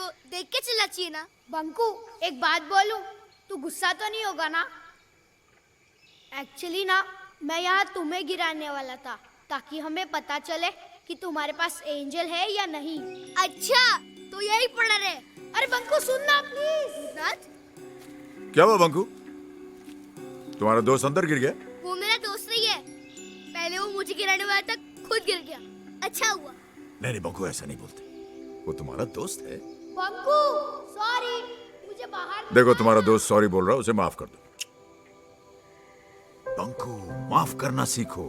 तो देख के चलना चाहिए ना। बंकू एक बात बोलूं, तू गुस्सा तो नहीं होगा ना? एक्चुअली ना मैं यहाँ तुम्हें गिराने वाला था ताकि हमें पता चले कि तुम्हारे पास एंजल है या नहीं। अच्छा तो यही पढ़ा रहे। अरे बंकू सुनना प्लीज। क्या हुआ बंकू? तुम्हारा दोस्त अंदर गिर गया? वो मेरा दोस्त नहीं है, पहले वो मुझे गिराने वाला था, खुद गिर गया। अच्छा हुआ। नहीं बंकू, ऐसा नहीं बोलते, वो तुम्हारा दोस्त है। बंकू सॉरी, मुझे बाहर देखो तुम्हारा दोस्त सॉरी बोल रहा है, उसे माफ कर दो। बंकू माफ करना सीखो।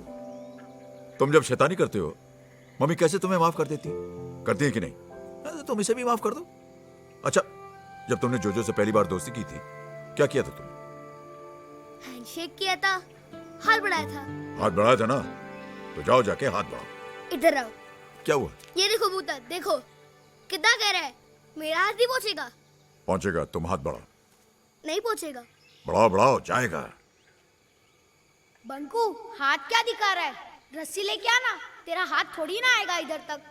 तुम जब शैतानी करते हो, मम्मी कैसे तुम्हें माफ कर देती? करती है कि नहीं? तो तुम इसे भी माफ कर दो। अच्छा, जब तुमने जोजो से पहली बार दोस्ती की थी, क्या किया था तुमने? हैंडशेक किया था, हाथ बढ़ाया था। हाथ बढ़ाया था ना, तो जाओ जाके हाथ बढ़ाओ। इधर आओ। क्या हुआ? ये देखो भूता, देखो कितना कह रहा है, मेरा हाथ नहीं पहुंचेगा। पहुंचेगा, तुम हाथ बढ़ाओ। नहीं पहुंचेगा। बढ़ाओ बढ़ाओ, जाएगा। बंकू हाथ क्या दिखा रहा है? रस्सी लेके आना, तेरा हाथ थोड़ी ना आएगा इधर तक।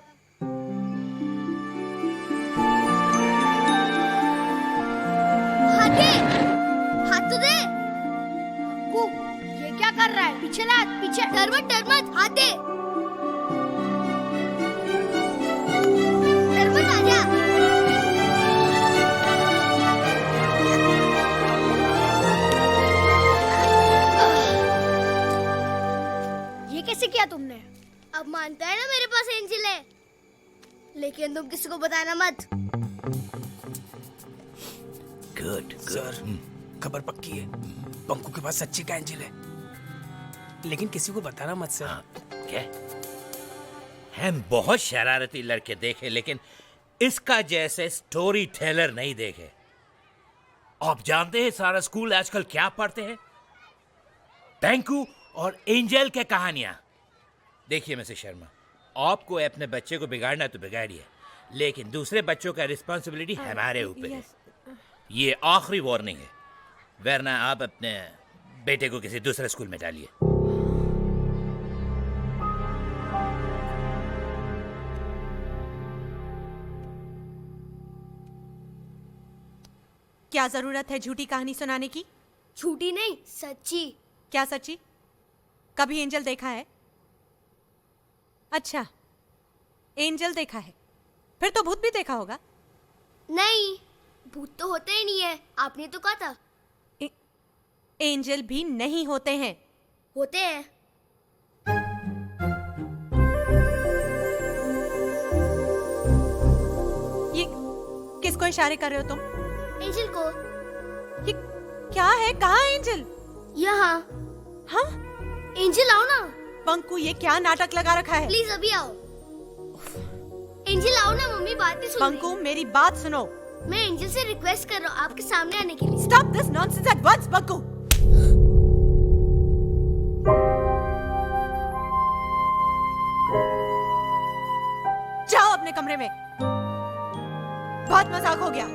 हाथ दे, हाथ तो दे। बंकू ये क्या कर रहा है? पीछे ला, पीछे। डर मत, हाथ दे। डर मत, आजा। ये कैसे किया तुमने? अब मानता है ना मेरे पास एंजल है, लेकिन तुम किसी को बताना मत। गुड सर, खबर पक्की है, बंकू के पास सच्ची का एंजल है, लेकिन किसी को बताना मत सर। हाँ, क्या? हम बहुत शरारती लड़के देखे, लेकिन इसका जैसे स्टोरी टेलर नहीं देखे। आप जानते हैं सारा स्कूल आजकल क्या पढ़ते हैं? बंकू और एंजल के कहानियां। देखिए मिस्टर शर्मा, आपको अपने बच्चे को बिगाड़ना तो बिगाड़िए, लेकिन दूसरे बच्चों का रिस्पॉन्सिबिलिटी हमारे ऊपर है। ये आखिरी वार्निंग है, वरना आप अपने बेटे को किसी दूसरे स्कूल में डालिए। क्या जरूरत है झूठी कहानी सुनाने की? झूठी नहीं, सच्ची। क्या सच्ची? कभी एंजल देखा है? अच्छा, एंजल देखा है, फिर तो भूत भी देखा होगा। नहीं, भूत तो होते ही नहीं है, आपने तो कहा था। एंजल भी नहीं होते हैं। होते हैं। ये किसको इशारे कर रहे हो तुम? एंजल को। ये क्या है? कहाँ है एंजल? यहाँ। हाँ? एंजल आओ ना। बंकू ये क्या नाटक लगा रखा है? प्लीज अभी आओ। एंजल आओ ना, मम्मी बात नहीं सुन रही। बंकू मेरी बात सुनो। मैं एंजल से रिक्वेस्ट कर रहा हूँ आपके सामने आने के लिए। Stop this nonsense at once Banku. जाओ अपने कमरे में, बहुत मजाक हो गया।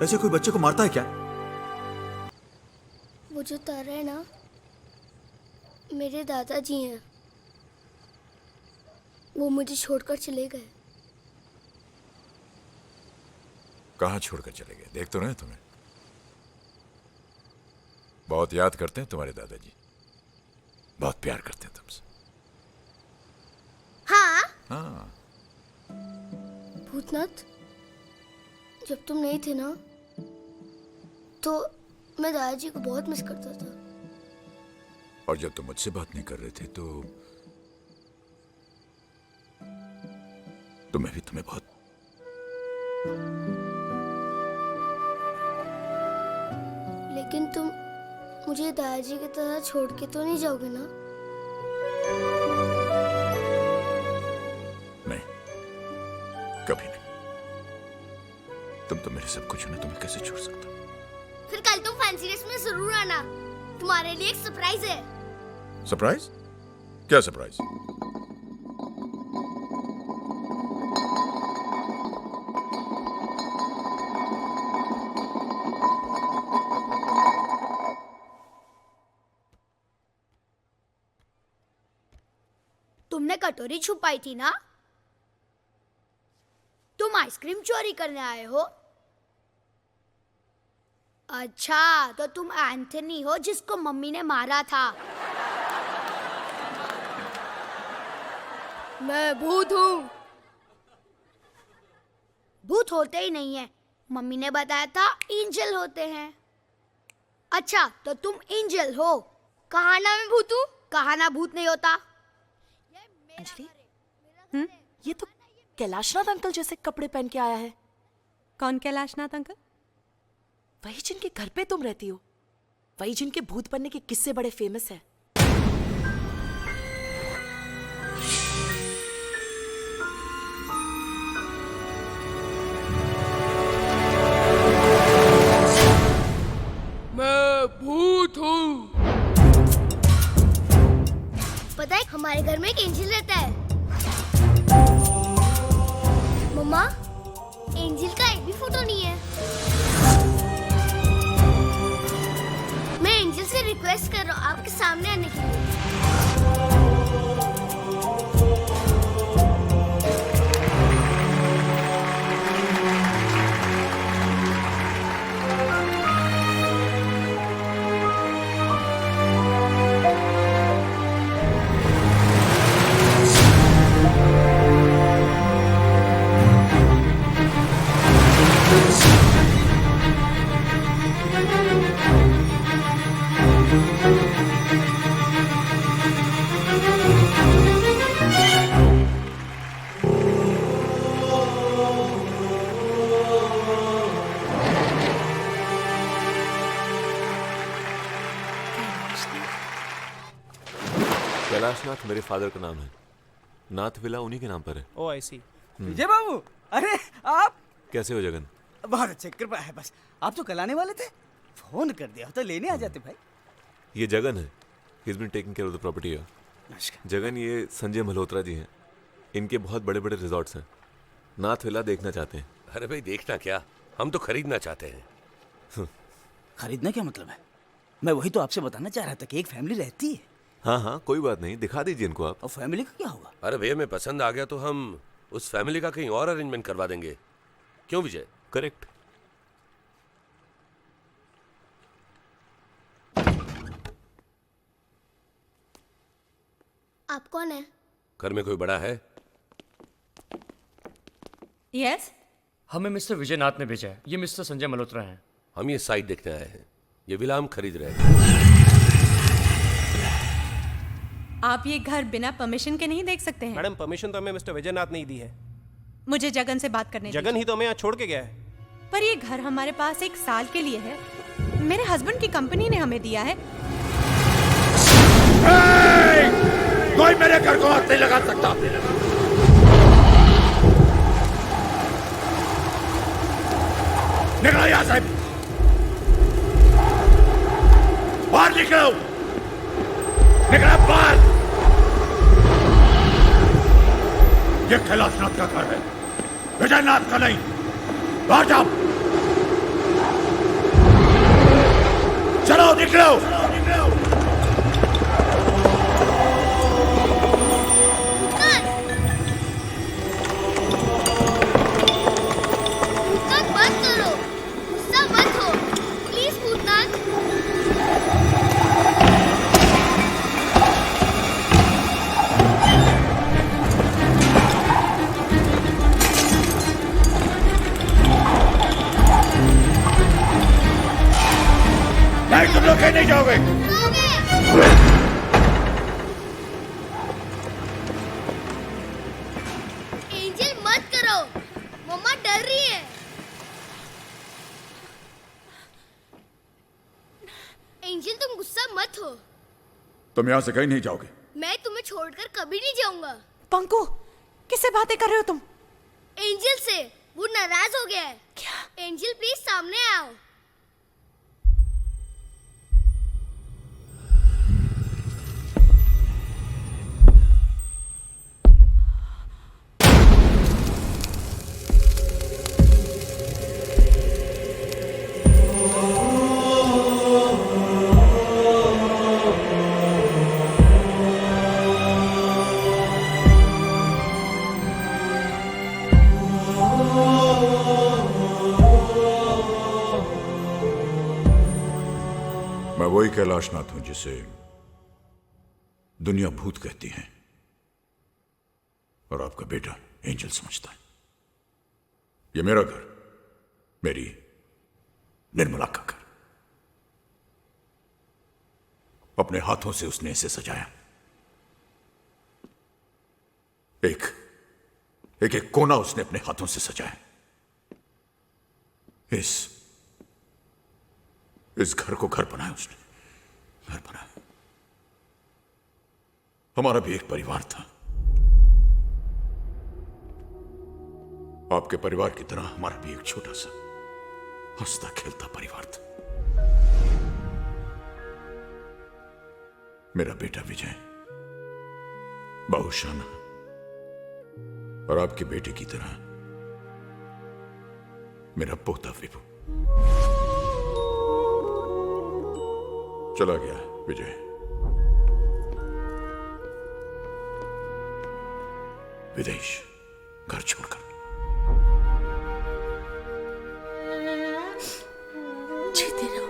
ऐसे कोई बच्चे को मारता है क्या? वो जो तारा है ना, मेरे दादाजी हैं, वो मुझे छोड़कर चले गए। कहाँ छोड़कर चले गए? देख तो रहे हैं तुम्हें, बहुत याद करते हैं तुम्हारे दादाजी, बहुत प्यार करते हैं तुमसे। हाँ? हाँ। भूतनाथ, जब तुम नहीं थे ना, तो मैं दादाजी को बहुत मिस करता था। और जब तुम मुझसे बात नहीं कर रहे थे तो मैं भी तुम्हें बहुत। लेकिन तुम मुझे दादाजी की तरह छोड़ के तो नहीं जाओगे ना? नहीं, कभी नहीं। तुम तो मेरे सब कुछ हो ना, तुम्हें कैसे छोड़ सकता हूं? फिर कल तुम फैंसी ड्रेस में जरूर आना, तुम्हारे लिए एक सरप्राइज है। सरप्राइज? क्या सरप्राइज? तुमने कटोरी छुपाई थी ना? तुम आइसक्रीम चोरी करने आए हो? अच्छा, तो तुम एंथनी हो जिसको मम्मी ने मारा था। मैं भूत हूँ। भूत होते ही नहीं है, मम्मी ने बताया था एंजल होते हैं। अच्छा, तो तुम एंजल हो। कहा ना मैं भूत हूँ। कहा ना भूत नहीं होता। अंजलि, ये तो कैलाशनाथ अंकल जैसे कपड़े पहन के आया है। कौन कैलाशनाथ अंकल? वही जिनके घर पे तुम रहती हो, वही जिनके भूत बनने के किस्से बड़े फेमस हैं। मैं भूत हूँ। पता है हमारे घर में एक एंजल रहता है। मम्मा, एंजल का एक भी फोटो नहीं है। मैं एंजल से रिक्वेस्ट कर रहा हूँ आपके सामने आने के लिए। कैलाशनाथ मेरे फादर का नाम है। नाथ विला उन्हीं के नाम पर है। ओ आई सी। विजय बाबू, अरे आप कैसे हो जगन? बहुत अच्छे, कृपा है। बस आप तो कल आने वाले थे, फोन कर दिया तो लेने आ जाते भाई। ये जगन है। He is been taking care of the property here. नमस्कार। जगन, ये संजय मल्होत्रा जी हैं। इनके बहुत बड़े बड़े रिजॉर्ट्स हैं। नाथ विला देखना चाहते हैं। अरे भाई, देखना क्या, हम तो खरीदना चाहते हैं। खरीदना क्या मतलब है? मैं वही तो आपसे बताना चाह रहा था कि एक फैमिली रहती है। हाँ हाँ, कोई बात नहीं, दिखा दीजिए इनको आप। और फैमिली का क्या होगा? अरे भैया, हमें पसंद आ गया तो हम उस फैमिली का कहीं और अरेंजमेंट करवा देंगे। क्यों विजय? करेक्ट। आप कौन है? घर में कोई बड़ा है? यस, हमें मिस्टर विजयनाथ ने भेजा है। ये मिस्टर संजय मल्होत्रा हैं। हम ये साइट देखने आए हैं। ये विला हम खरीद रहे हैं। आप ये घर बिना परमिशन के नहीं देख सकते हैं। मैडम, परमिशन तो हमें मिस्टर विजयनाथ ने ही दी है। मुझे जगन से बात करने जगन ही तो हमें यहाँ छोड़ के गया है। दीजिए। पर ये घर हमारे पास 1 साल के लिए है। मेरे हस्बैंड की कंपनी ने हमें दिया है। कोई मेरे घर को हाथ नहीं लगा सकता। निकलो यहाँ से, बाहर निकलो, निकलो बाहर। ये कैलाशनाथ का घर है, विजयनाथ का नहीं। बाहर जाओ, चलो निकलो। बंद करो, गुस्सा मत हो प्लीज भूतनाथ। नहीं, तुम लोग कहीं नहीं जाओगे। एंजल मत करो, मम्मा डर रही है। एंजल तुम गुस्सा मत हो। तुम यहाँ से कहीं नहीं जाओगे। मैं तुम्हें छोड़कर कभी नहीं जाऊंगा। पंकु, किससे बातें कर रहे हो तुम? एंजल से। वो नाराज हो गया है। क्या? एंजल प्लीज सामने आओ। मैं वही कैलाशनाथ हूं जिसे दुनिया भूत कहती है और आपका बेटा एंजल समझता है। ये मेरा घर, मेरी निर्मला का घर। अपने हाथों से उसने इसे सजाया। एक एक एक कोना उसने अपने हाथों से सजाया। इस घर को घर बनाया उसने, घर बनाया। हमारा भी एक परिवार था, आपके परिवार की तरह हमारा भी एक छोटा सा हंसता खेलता परिवार था। मेरा बेटा विजय बहुशाना और आपके बेटे की तरह मेरा पोता विभु। चला गया विजय, विदेश, घर छोड़कर। जीते रहो।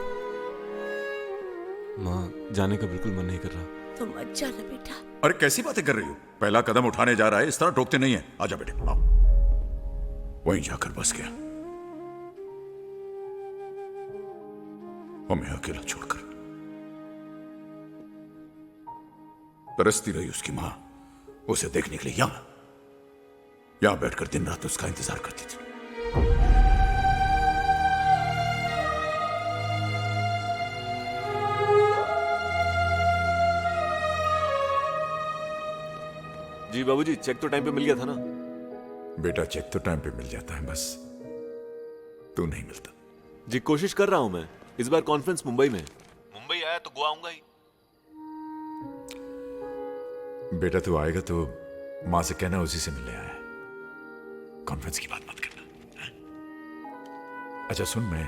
माँ, जाने का बिल्कुल मन नहीं कर रहा। तो मत जाना बेटा। अरे कैसी बातें कर रही हो? पहला कदम उठाने जा रहा है, इस तरह टोकते नहीं है। आजा बेटे, आओ। वहीं जाकर बस गया, हमें अकेला छोड़कर। तरसती रही उसकी मां उसे देखने के लिए। यहां बैठकर दिन रात उसका इंतजार करती थी। जी बाबूजी, चेक तो टाइम पे मिल गया था ना? बेटा, चेक तो टाइम पे मिल जाता है, बस तू नहीं मिलता। जी कोशिश कर रहा हूं मैं। इस बार कॉन्फ्रेंस मुंबई में। मुंबई आया तो गोवा आऊंगा ही। बेटा तू आएगा तो मां से कहना उसी से मिलने आया है। कॉन्फ्रेंस की बात मत करना, है? अच्छा सुन, मैं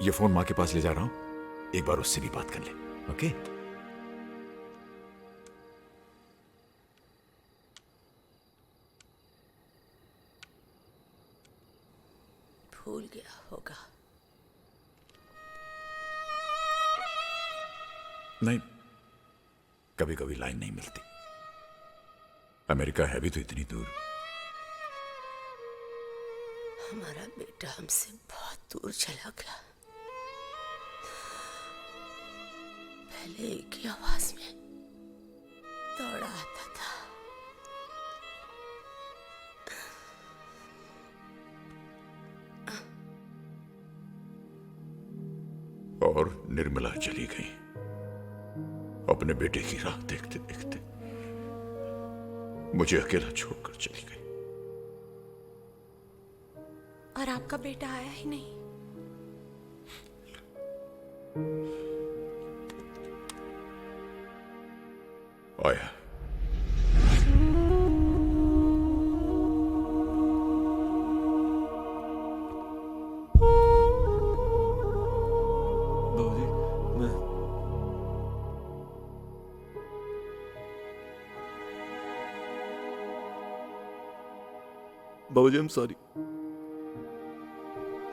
ये फोन मां के पास ले जा रहा हूं, एक बार उससे भी बात कर ले, ओके? भूल गया होगा। नहीं, कभी कभी लाइन नहीं मिलती। अमेरिका है भी तो इतनी दूर। हमारा बेटा हमसे बहुत दूर चला गया। पहले एक ही आवाज में दौड़ा आता था। और निर्मला चली गई अपने बेटे की राह देखते देखते। मुझे अकेला छोड़कर चली गई। और आपका बेटा आया ही नहीं। आया। बाबूजी, मैं बाबूजी, आई एम सॉरी।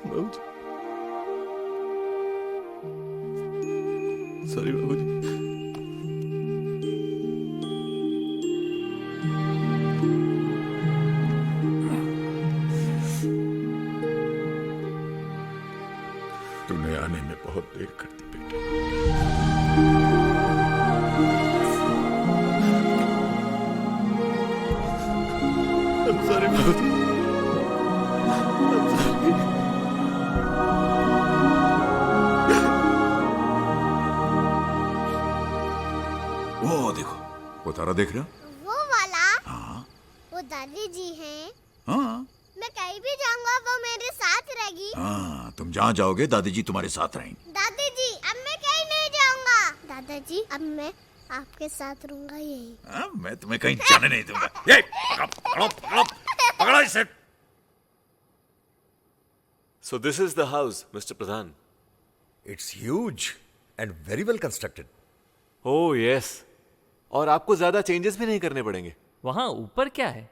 बाबूजी, सॉरी बाबूजी। तूने आने में बहुत देर कर दी बेटे। I'm sorry बाबूजी। वो देखो, वो तारा देख रहे हो? वो वाला? हाँ वो दादी जी हैं। हाँ मैं कहीं भी जाऊंगा वो मेरे साथ रहेगी। हाँ, तुम जहाँ जाओगे दादी जी तुम्हारे साथ रहेंगी। दादी जी, अब मैं कहीं नहीं जाऊंगा। दादाजी, अब मैं आपके साथ रहूंगा यहीं। हाँ, मैं तुम्हें कहीं जाने नहीं दूंगा। ये पकड़ो, पकड़ो, पकड़ो इसे। So this is the house, Mr. Pradhan. It's huge and very well constructed. Oh yes. और आपको ज्यादा चेंजेस भी नहीं करने पड़ेंगे। वहाँ ऊपर क्या है?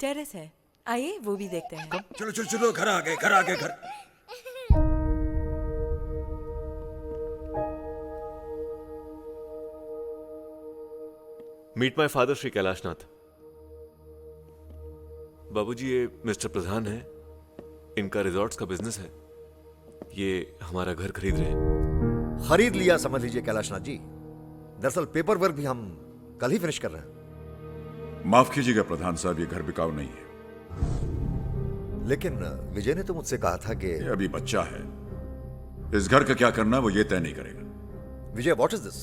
टेरेस है, आइए वो भी देखते हैं। चलो चलो चलो, घर आ गए, घर आ गए, घर। Meet my father Shri Kailashnath. बाबूजी, ये मिस्टर प्रधान है, इनका रिजॉर्ट्स का बिजनेस है। ये हमारा घर खरीद रहे हैं। खरीद लिया समझ लीजिए कैलाशनाथ जी। दरअसल पेपर वर्क भी हम कल ही फिनिश कर रहे हैं। माफ कीजिएगा प्रधान साहब, ये घर बिकाऊ नहीं है। लेकिन विजय ने तो मुझसे कहा था कि ये अभी बच्चा है, इस घर का क्या करना वो ये तय नहीं करेगा। Vijay, what is this?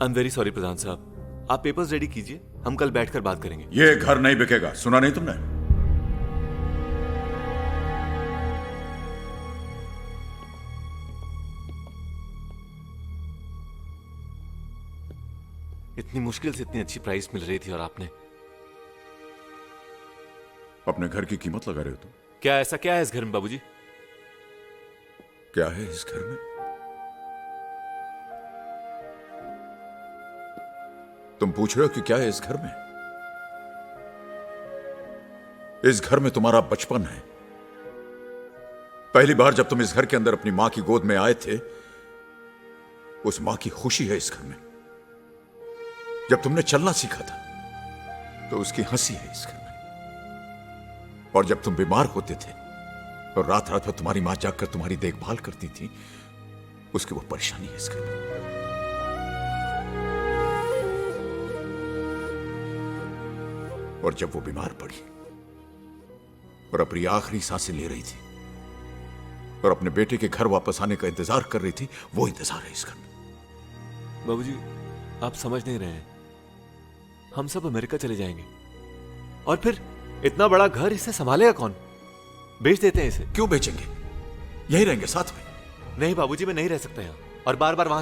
I am very sorry प्रधान साहब, आप पेपर्स रेडी कीजिए, हम कल बैठकर बात करेंगे। ये घर नहीं बिकेगा, सुना नहीं तुमने? इतनी मुश्किल से इतनी अच्छी प्राइस मिल रही थी और आपने अपने घर की कीमत लगा रहे हो तुम। क्या ऐसा क्या है इस घर में बाबूजी? क्या है इस घर में? तुम पूछ रहे हो कि क्या है इस घर में? इस घर में तुम्हारा बचपन है। पहली बार जब तुम इस घर के अंदर अपनी मां की गोद में आए थे, उस मां की खुशी है इस घर में। जब तुमने चलना सीखा था तो उसकी हंसी है इस घर में। और जब तुम बीमार होते थे और रात रात भर तुम्हारी मां जागकर तुम्हारी देखभाल करती थी, उसकी वो परेशानी है इस घर में। और जब वो बीमार पड़ी और अपनी आखिरी सांसें ले रही थी और अपने बेटे के घर वापस आने का इंतजार कर रही थी, वो इंतजार है इस घर में। बाबूजी, आप समझ नहीं रहे हैं, हम सब अमेरिका चले जाएंगे और फिर इतना बड़ा घर, इसे संभालेगा कौन? बेच देते हैं इसे। क्यों बेचेंगे? यही रहेंगे साथ में। नहीं बाबूजी, मैं नहीं रह सकता यहाँ और बार बार वहां से